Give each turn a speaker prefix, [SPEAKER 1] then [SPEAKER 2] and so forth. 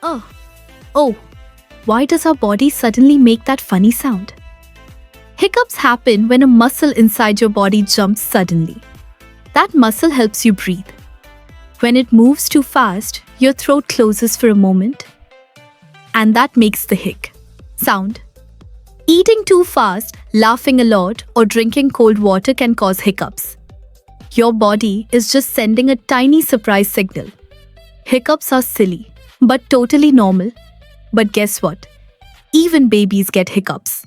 [SPEAKER 1] Oh, oh, why does our body suddenly make that funny sound? Hiccups happen when a muscle inside your body jumps suddenly. That muscle helps you breathe. When it moves too fast, your throat closes for a moment, and that makes the hic sound. Eating too fast, laughing a lot, or drinking cold water can cause hiccups. Your body is just sending a tiny surprise signal. Hiccups are silly, but totally normal. But guess what? Even babies get hiccups.